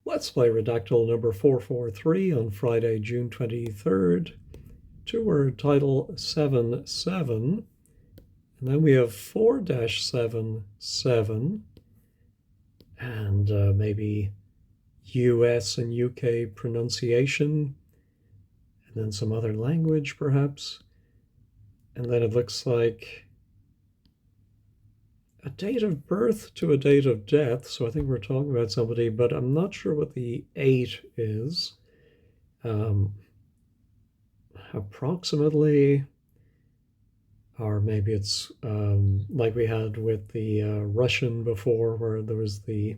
Let's play Redactle number 443 on Friday, June 23rd. Two-word title 77. And then we have 4-77 and maybe US and UK pronunciation, and then some other language perhaps. And then it looks like a date of birth to a date of death. So I think we're talking about somebody, but I'm not sure what the 8 is. Approximately, or maybe it's like we had with the Russian before, where there was the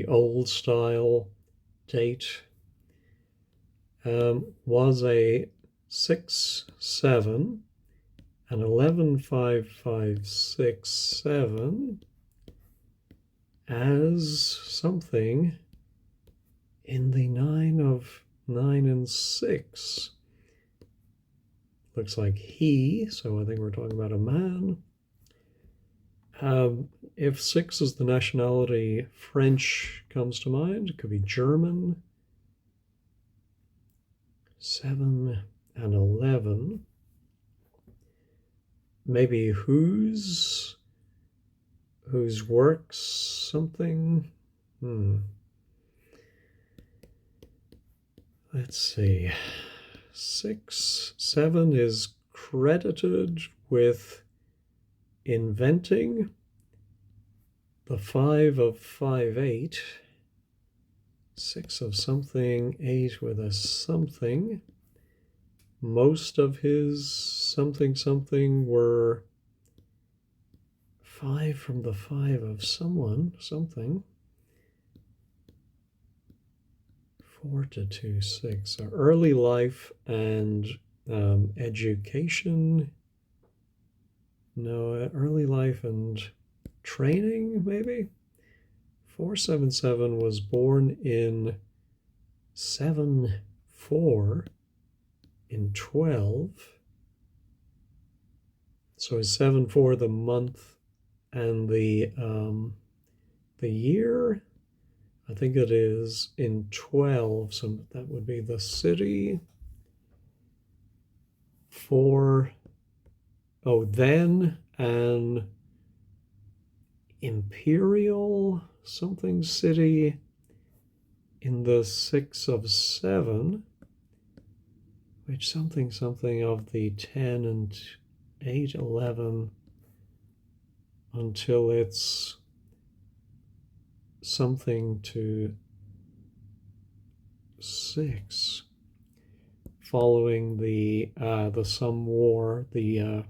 old style date. Was a 6-7 and 11-5-5-6-7 as something in the 9 of 9 and 6. Looks like he, so I think we're talking about a man. If 6 is the nationality, French comes to mind. It could be German. 7 and 11. Maybe whose works something. Let's see. 6-7 is credited with inventing the 5 of 5-8. 6 of something, 8 with a something. Most of his something were 5 from the 5 of someone, something. 4-2-6. So early life and education. No, early life and training, maybe. 4-7-7 was born in 7-4 in 12. So is 7-4 the month and the year? I think it is in 12, so that would be the city. 4, then an imperial something city in the 6 of 7, which something of the 10 and 8, 11, until it's something to 6, following the Somme War, the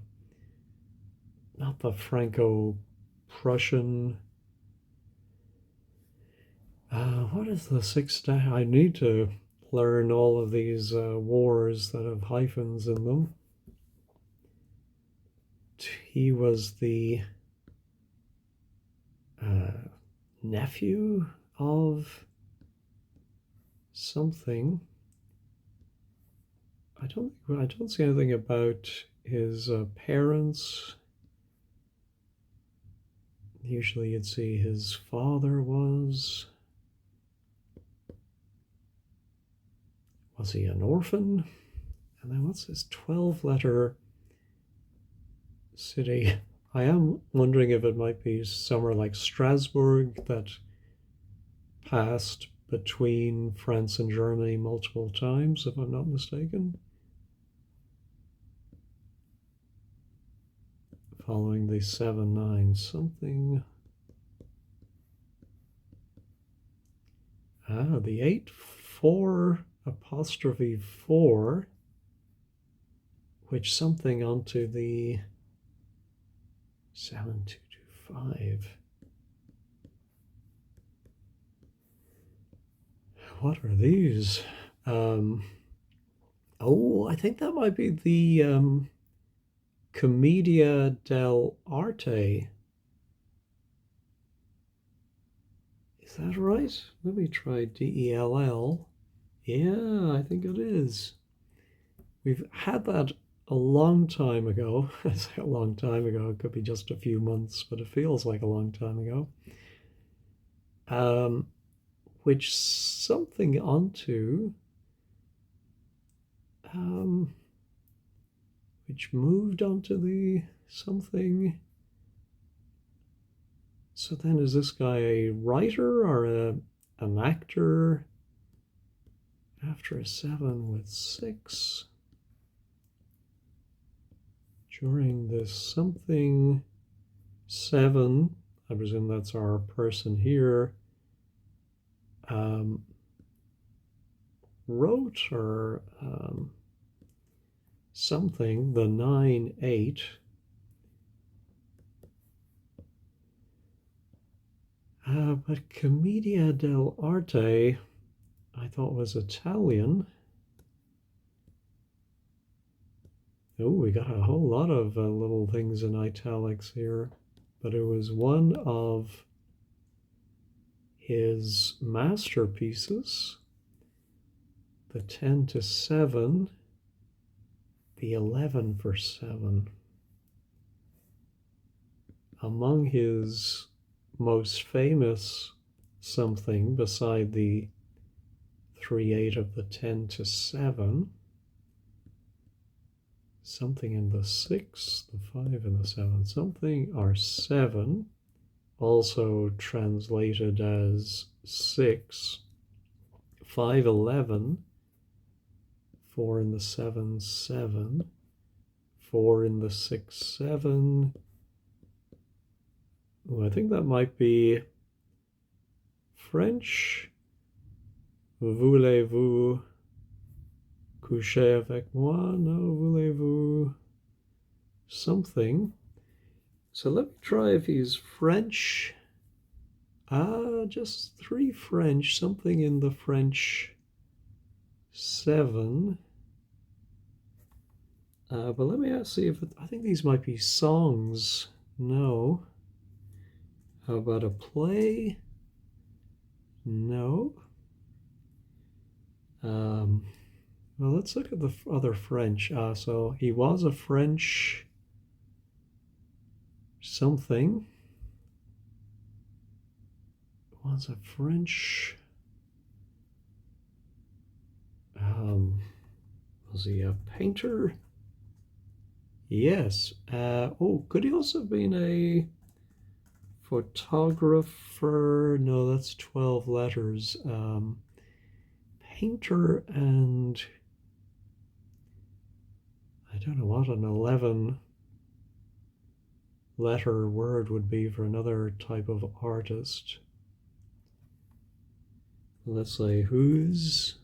not the Franco-Prussian. What is the 6? I need to learn all of these wars that have hyphens in them. He was the nephew of something. I don't see anything about his parents. Usually you'd see his father was he an orphan? And then what's his 12-letter city? I am wondering if it might be somewhere like Strasbourg that passed between France and Germany multiple times, if I'm not mistaken. Following the 7-9 something. The 8-4'4, which something onto the 7-2-5. What are these? I think that might be the Commedia dell'arte. Is that right? Let me try DELL. Yeah, I think it is. We've had that a long time ago. I say a long time ago. It could be just a few months, but it feels like a long time ago. which something onto, which moved onto the something. So then is this guy a writer or an actor? After a 7 with 6. During this something 7, I presume that's our person here, wrote or something, the 9, 8. But Commedia dell'arte, I thought was Italian. Oh, we got a whole lot of little things in italics here, but it was one of his masterpieces, the 10 to 7, the 11 for 7. Among his most famous something, beside the 3-8 of the 10 to 7, something in the 6, the 5 and the 7, something are 7, also translated as 6, 5, 11, 4 in the 7, 7, 4 in the 6, 7. Ooh, I think that might be French. Voulez-vous coucher avec moi? No, voulez-vous something. So let me try if he's French. Just 3 French, something in the French 7. But let me see if I think these might be songs. No. How about a play? No. Well, let's look at the other French. So he was a French something. Was a French. Was he a painter? Yes. Oh, could he also have been a photographer? No, that's 12 letters. Painter and I don't know what an 11 letter word would be for another type of artist. Let's say who's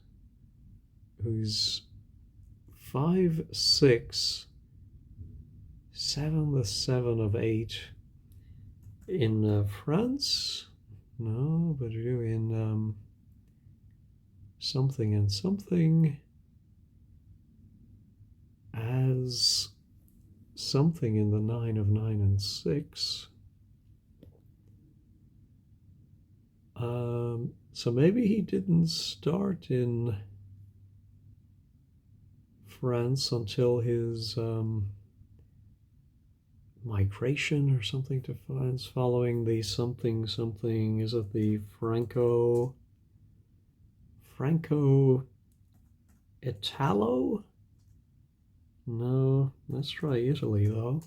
5, 6, 7, the 7 of 8 in France? No, but you in something and something as something in the 9 of 9 and 6. So maybe he didn't start in France until his migration or something to France, following the something, is it the Franco Italo? No, let's try Italy though.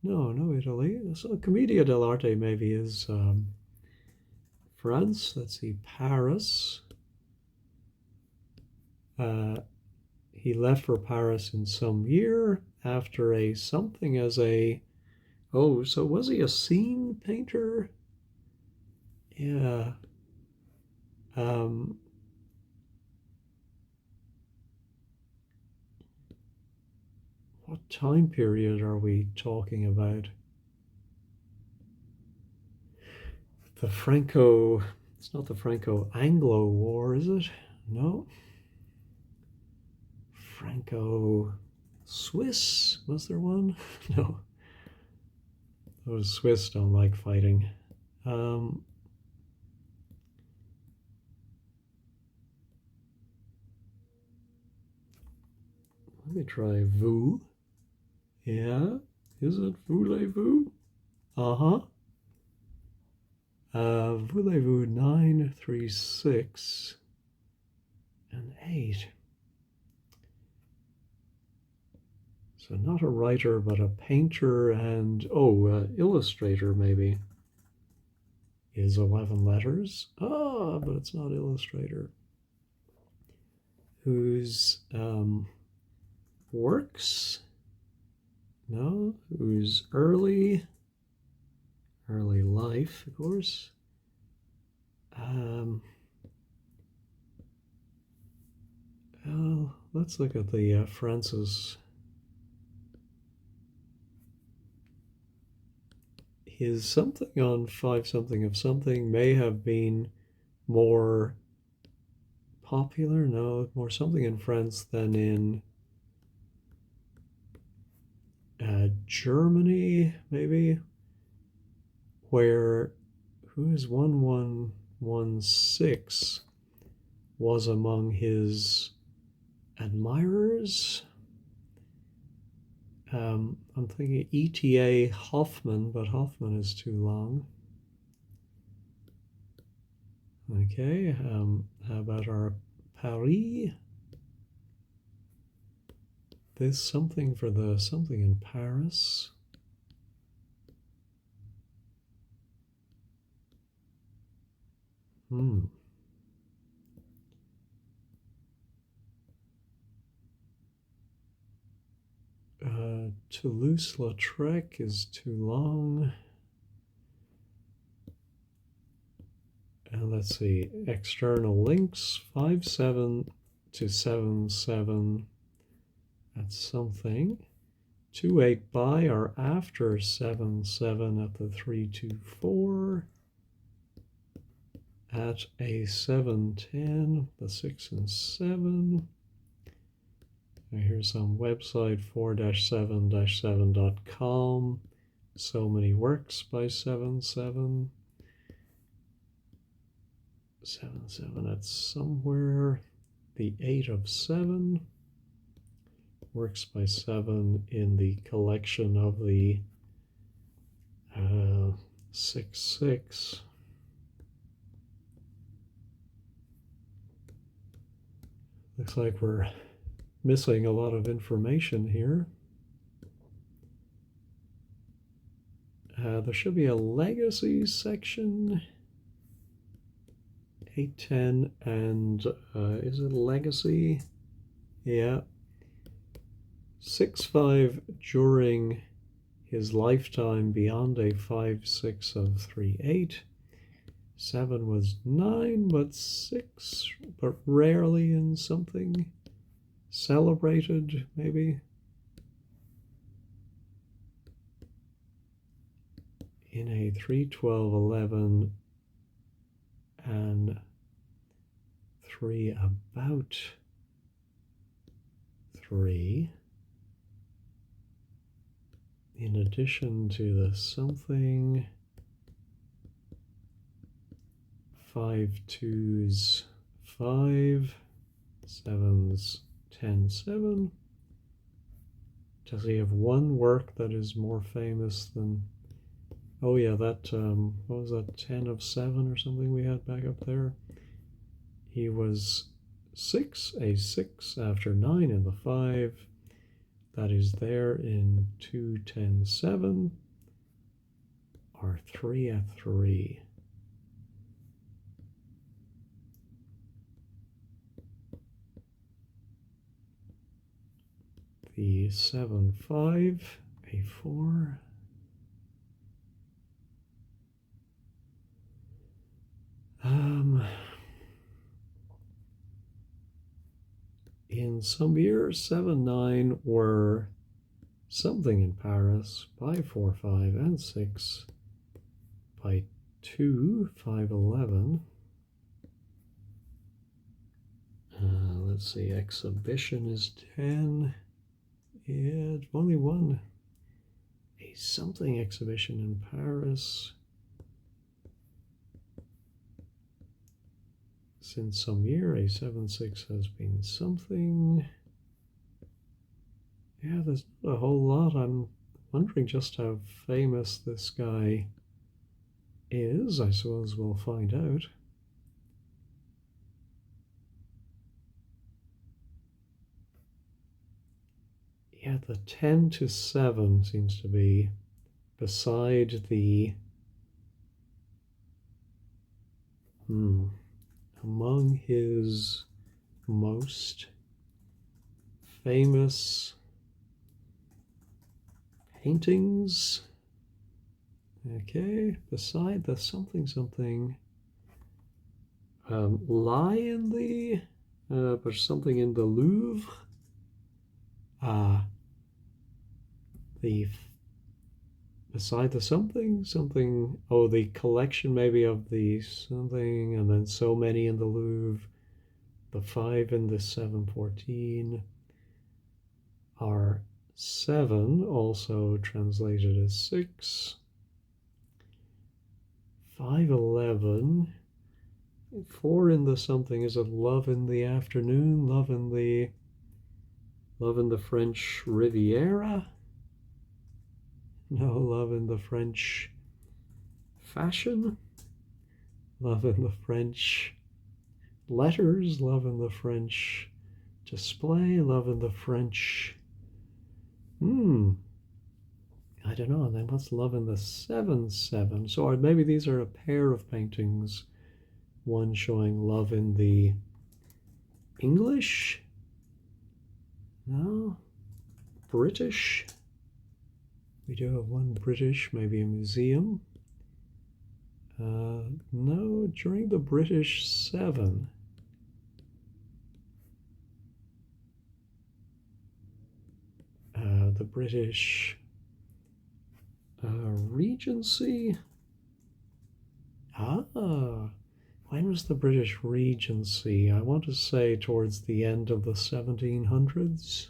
No Italy. So Commedia dell'arte maybe is France. Let's see, Paris. He left for Paris in some year after a something as a, oh, so was he a scene painter? Yeah. What time period are we talking about? The Franco, it's not the Franco-Anglo War, is it? No. Franco-Swiss, was there one? No. Those Swiss don't like fighting. Let me try vous. Yeah, is it voulez-vous? Uh-huh. Voulez-vous 9, 3, 6, and 8. So not a writer, but a painter and, illustrator maybe. Is 11 letters. Ah, but it's not illustrator. Whose works? No. Whose early life, of course. Let's look at the Francis. His something on 5 something of something may have been more popular. No, more something in France than in Germany, maybe. Where who's 1116 was among his admirers. I'm thinking ETA Hoffman, but Hoffman is too long. Okay, how about our Paris? There's something for the something in Paris. Toulouse-Lautrec is too long. And let's see, external links, 5-7 to 7-7. That's something. 2-8 by or after 7-7 at the 3-2-4. At a 7-10, the 6 and 7. Here's some website 4-7-7.com. So many works by 7-7. 7-7, that's somewhere. The 8 of 7. Works by 7 in the collection of the 6-6. Looks like we're missing a lot of information here. There should be a legacy section. 8-10 and is it legacy? Yeah. 6-5 during his lifetime beyond a 5-6 of 3-8. 7 was 9, but 6, but rarely in something celebrated, maybe. In a 3-12-11 and 3 about 3. In addition to the something, 5-2s 5, 7s 10-7. Does he have one work that is more famous than? Oh yeah, that what was that, 10 of 7 or something we had back up there? He was 6, a 6 after 9 in the 5. That is there in 2-10-7 or 3 at 3. The 7-5, a 4. In some years, 7-9 were something in Paris by 4-5 and 6 by 2, 5-11. Let's see, exhibition is 10. Yeah, only one. A something exhibition in Paris. Since some year, a 7-6 has been something. Yeah, there's not a whole lot. I'm wondering just how famous this guy is, I suppose we'll find out. Yeah, the 10 to 7 seems to be beside the among his most famous paintings. Okay, beside the something something. Lie in the but something in the Louvre. The beside the something something. Oh, the collection maybe of the something, and then so many in the Louvre. The 5 and the 714 are 7, also translated as 6. 511. 4 in the something. Is it love in the afternoon? Love in the French Riviera? No, love in the French fashion? Love in the French letters? Love in the French display? Love in the French I don't know. And then what's love in the 7-7? So maybe these are a pair of paintings. One showing love in the English? No. British? We do have one British, maybe a museum. No, during the British 7. The British Regency. When was the British Regency? I want to say towards the end of the 1700s.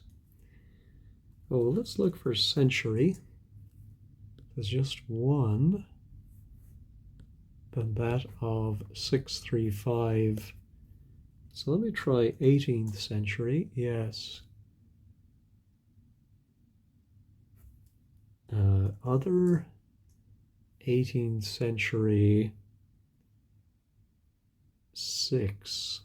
Oh, let's look for century. There's just one. Then that of 635. So let me try 18th century. Yes. Other 18th century 6.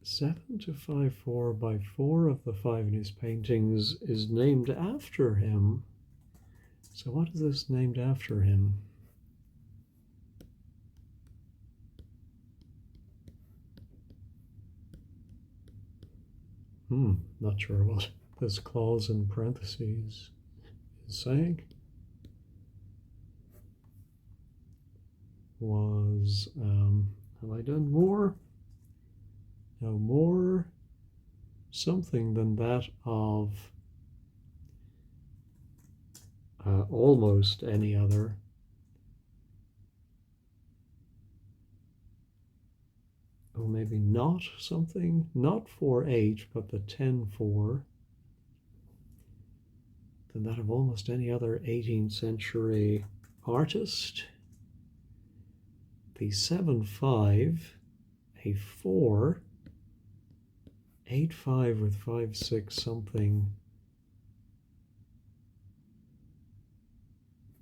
Seven to 5-4 by 4 of the 5 in his paintings is named after him. So what is this named after him? Not sure what this clause in parentheses is saying. Was, have I done more? No, more something than that of almost any other. Oh, maybe not something, not 4-8, but the 10-4. Than that of almost any other 18th century artist. The 7-5, a 4, 8-5 with 5-6 something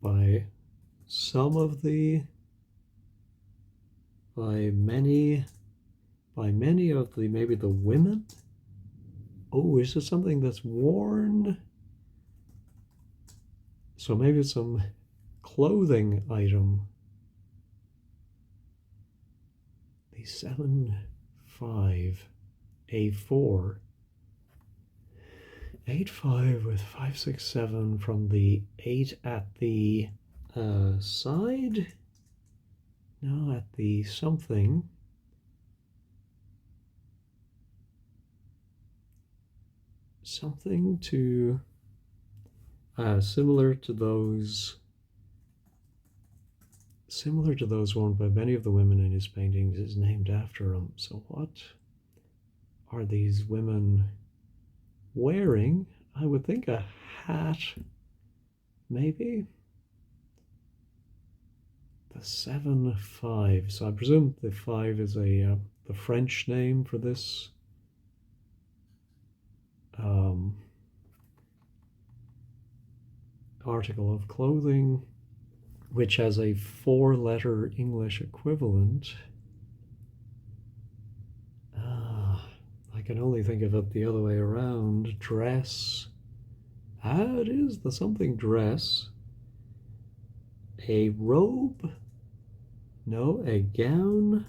by some of the, by many of the, maybe the women. Oh, is it something that's worn? So maybe it's some clothing item. The 7-5, A4, 8-5 with 5-6-7 from the 8 at the side. No, at the something. Something to similar to those worn by many of the women in his paintings is named after him. So what are these women wearing? I would think a hat, maybe. The 7-5. So I presume the 5 is the French name for this. article of clothing which has a 4-letter English equivalent. I can only think of it the other way around. Dress. It is the something dress. A robe. No, a gown.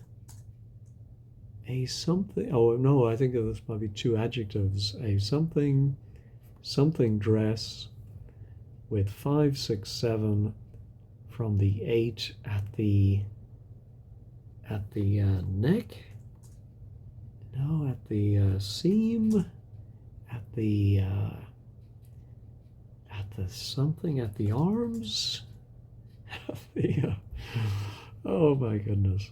A something. Oh, no, I think this might be 2 adjectives. A something dress with 5, 6, 7 from the 8 at the neck. No, at the seam, at the something at the arms, oh my goodness,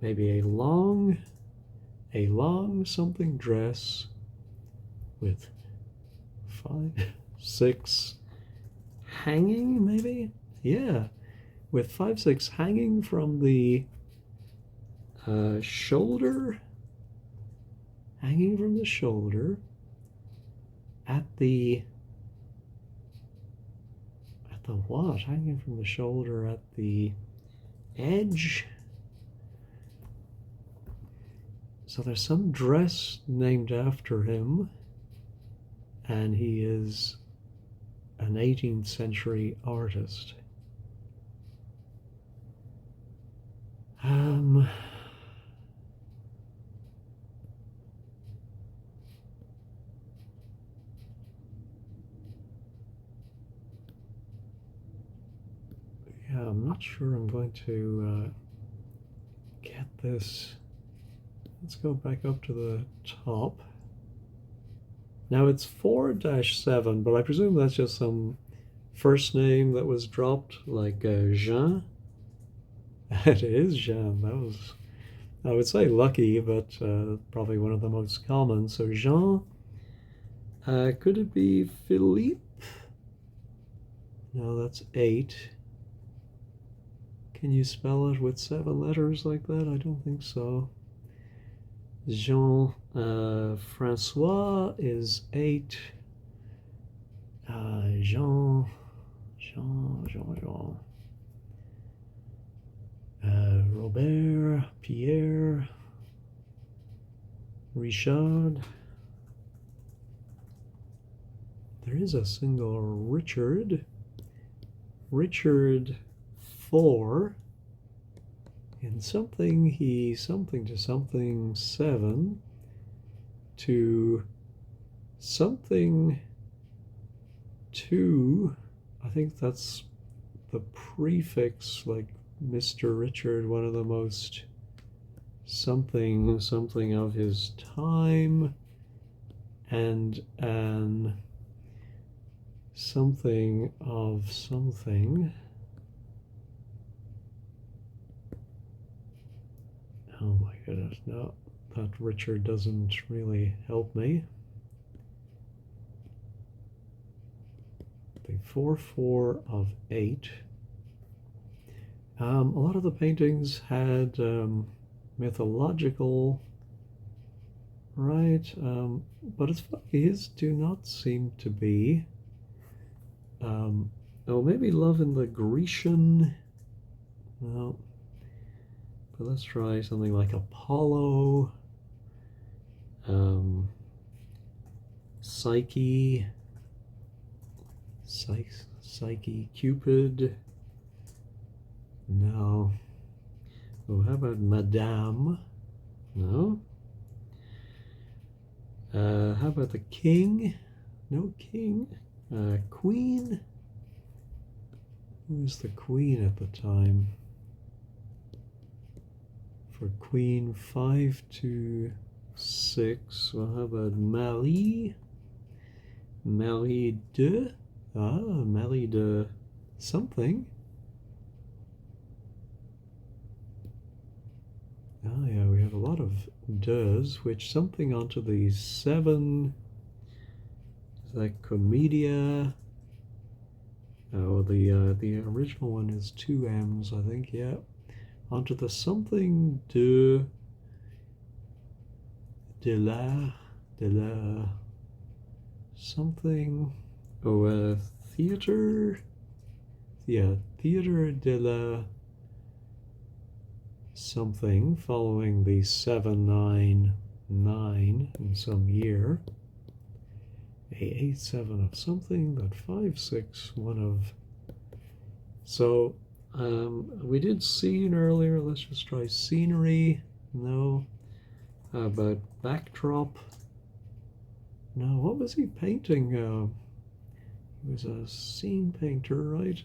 maybe a long something dress with 5, 6 hanging, maybe, yeah, with 5, 6 hanging from the shoulder, at the what? Hanging from the shoulder at the edge. So there's some dress named after him, and he is an 18th century artist. Yeah, I'm not sure I'm going to get this. Let's go back up to the top. Now it's 4-7, but I presume that's just some first name that was dropped, like Jean. It is Jean. That was, I would say, lucky, but probably one of the most common. So Jean. Could it be Philippe? No, that's 8. Can you spell it with 7 letters like that? I don't think so. Jean. Francois is 8. Jean. Robert, Pierre, Richard. There is a single Richard. Richard 4. And something to something 7 to something 2. I think that's the prefix, like Mr. Richard, one of the most something of his time, and an something of something. Oh my goodness, no, that Richard doesn't really help me. The 4-4 of 8. A lot of the paintings had mythological, right? But it's funny, his do not seem to be. Oh, maybe Love in the Grecian. No. But let's try something like Apollo. Psyche. Psyche, Cupid. No. Oh, how about Madame? No. How about the King? No King. Queen? Who was the Queen at the time? For Queen, 5 to 6. Well, how about Marie? Marie de? Marie de something. Oh yeah, we have a lot of does, which something onto the 7. Is that Comedia? Oh, the original one is 2 M's, I think, yeah. Onto the something de la. de la something. Oh, theater. Yeah, theater de la something following the 799 in some year. A87 of something, that 56, one of. So we did scene earlier. Let's just try scenery. No. How about backdrop? No. What was he painting? He was a scene painter, right?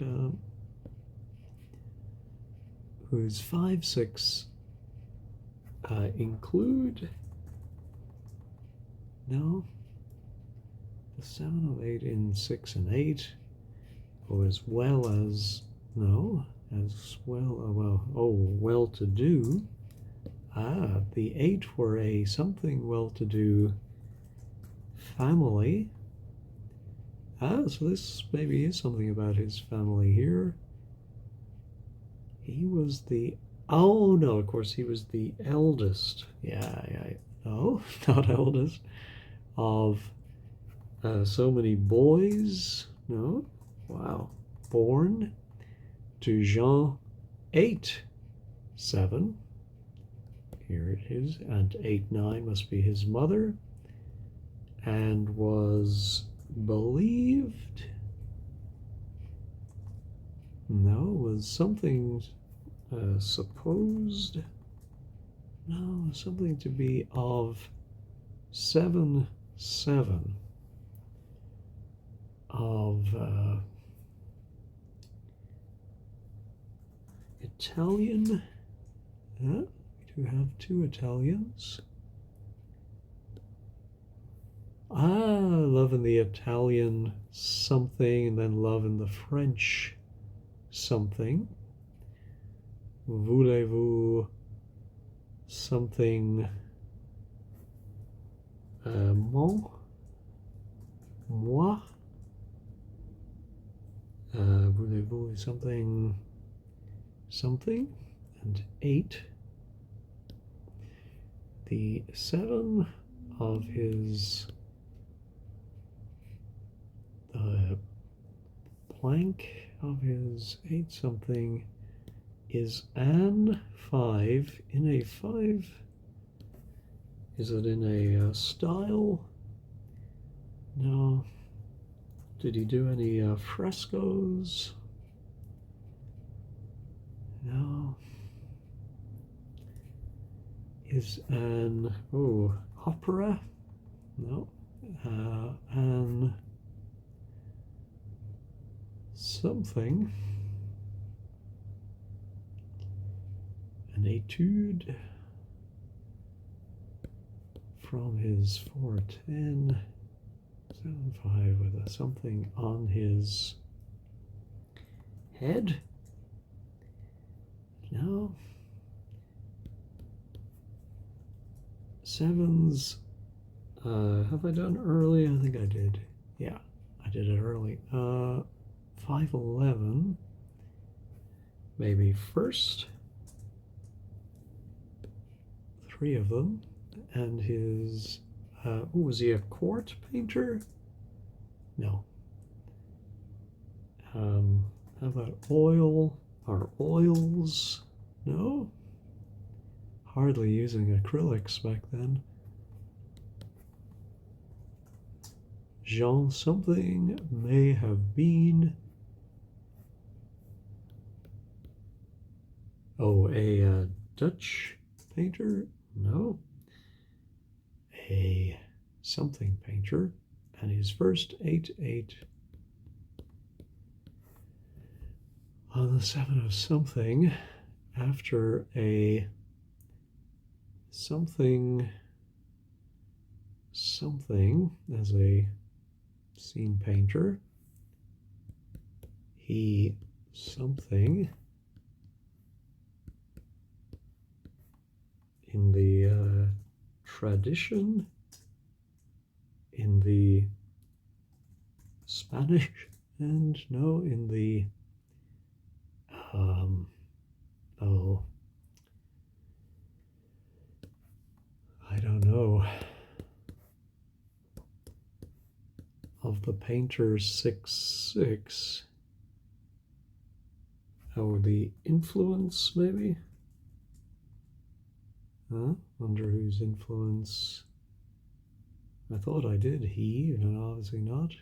Whose 5, 6 include? No. The 7 of 8 in 6 and 8. Oh, as well as, no, as well, well to do. The 8 were a something well to do family. So this maybe is something about his family here. He was the, oh no, of course he was the eldest. Yeah, no, not eldest, of so many boys. No, wow. Born to Jean 8, 7. Here it is, and 8, 9 must be his mother, and was believed, no, was something supposed, no, something to be of 7, 7 of Italian. We do have 2 Italians. Love in the Italian something, and then love in the French something. Voulez-vous something moi? Voulez-vous something, and 8. The 7 of his blank of his 8 something is an 5 in a 5. Is it in a style? No. Did he do any frescoes? No. Is an opera? No. An something. An etude from his 410, 7-5 with a something on his head. No. 7s. Have I done early? I think I did. Yeah, I did it early. 511. Maybe first. 3 of them. And his, was he a court painter? No. How about oil or oils? No. Hardly using acrylics back then. Jean something may have been. Oh, a Dutch painter? No. A something painter, and his first 8, 8 on the 7 of something after a something as a scene painter. He something in the tradition, in the Spanish, and no, in the I don't know. of the painter 6-6. Oh, the influence, maybe? Huh? Under whose influence? I thought I did he, and obviously not.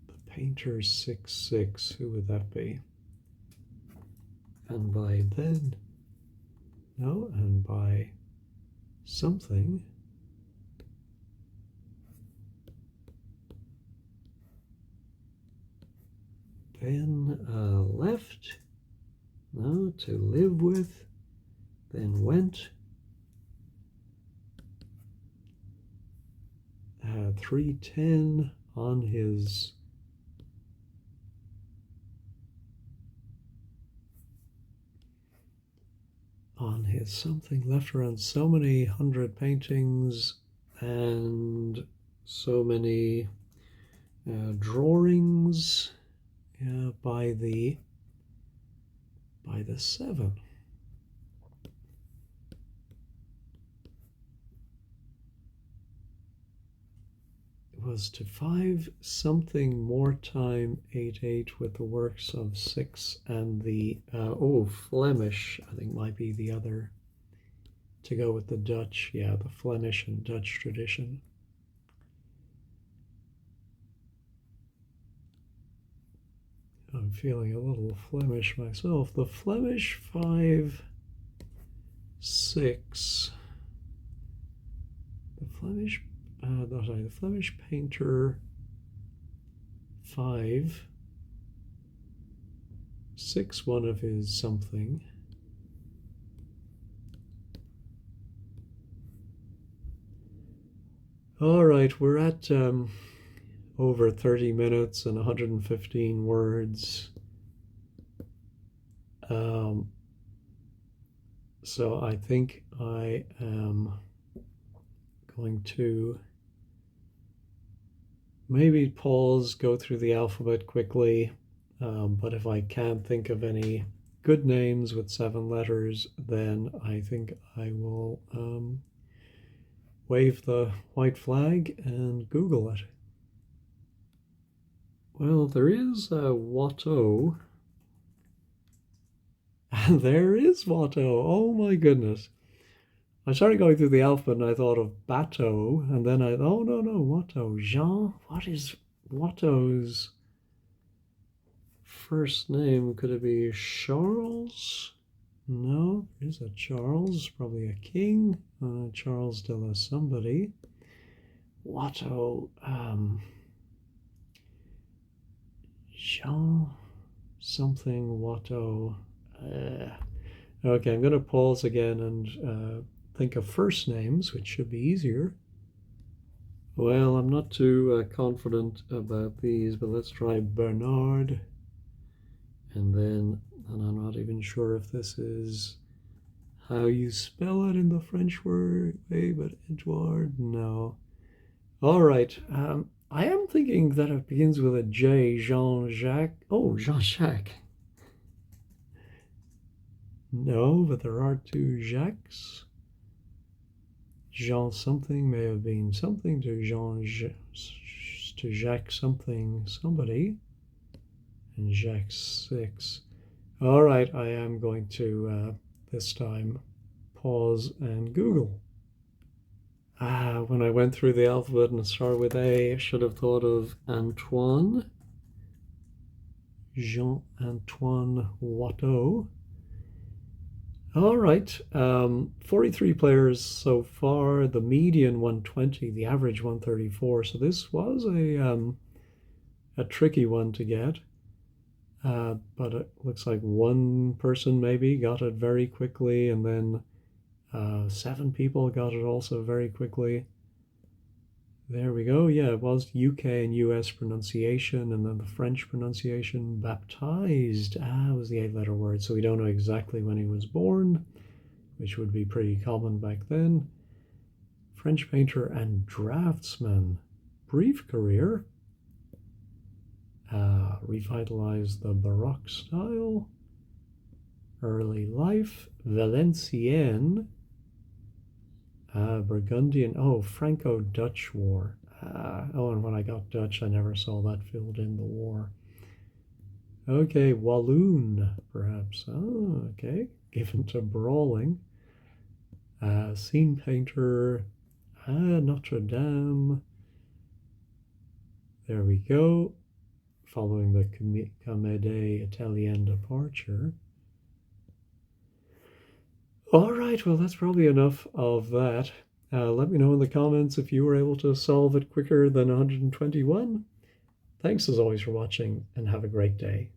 The painter 6-6, who would that be? And by then, no, and by something. Then left, no, to live with, then went. 310 on his something, left around so many hundred paintings and so many drawings by the 7. It was to 5 something more time 8-8 with the works of 6 and the Flemish, I think might be the other to go with the Dutch. Yeah, the Flemish and Dutch tradition. I'm feeling a little Flemish myself. The Flemish 5-6. The Flemish the Flemish painter 5-6, one of his something. All right, we're at over 30 minutes and 115 words. So I think I am going to maybe pause, go through the alphabet quickly, but if I can't think of any good names with 7 letters, then I think I will wave the white flag and Google it. Well, there is Watteau, and there is Watteau. Oh my goodness. I started going through the alphabet and I thought of Bateau, and then oh no, Watteau. Jean? What is Watteau's first name? Could it be Charles? No, there's a Charles, probably a king. Charles de la somebody. Watteau, Jean something Watteau. Okay, I'm going to pause again and think of first names, which should be easier. Well, I'm not too confident about these, but let's try Bernard. And I'm not even sure if this is how you spell it in the French way, but Edouard, no. All right, I am thinking that it begins with a J, Jean-Jacques. Oh, Jean-Jacques. No, but there are 2 Jacques. Jean something may have been something to Jacques something somebody, and Jacques 6. All right, I am going to this time pause and Google. When I went through the alphabet and started with A, I should have thought of Antoine, Jean-Antoine Watteau. All right, 43 players so far, the median 120, the average 134. So this was a tricky one to get, but it looks like one person maybe got it very quickly, and then 7 people got it also very quickly. There we go. Yeah, it was UK and US pronunciation, and then the French pronunciation. Baptized, was the 8-letter word, so we don't know exactly when he was born, which would be pretty common back then. French painter and draftsman. Brief career. Revitalized the Baroque style. Early life. Valenciennes. Burgundian. Oh, Franco-Dutch War. Oh, and when I got Dutch, I never saw that filled in the war. Okay, Walloon, perhaps. Oh, okay. Given to brawling. Scene painter. Notre Dame. There we go. Following the Comédie Italienne departure. All right, well, that's probably enough of that. Let me know in the comments if you were able to solve it quicker than 121. Thanks as always for watching, and have a great day.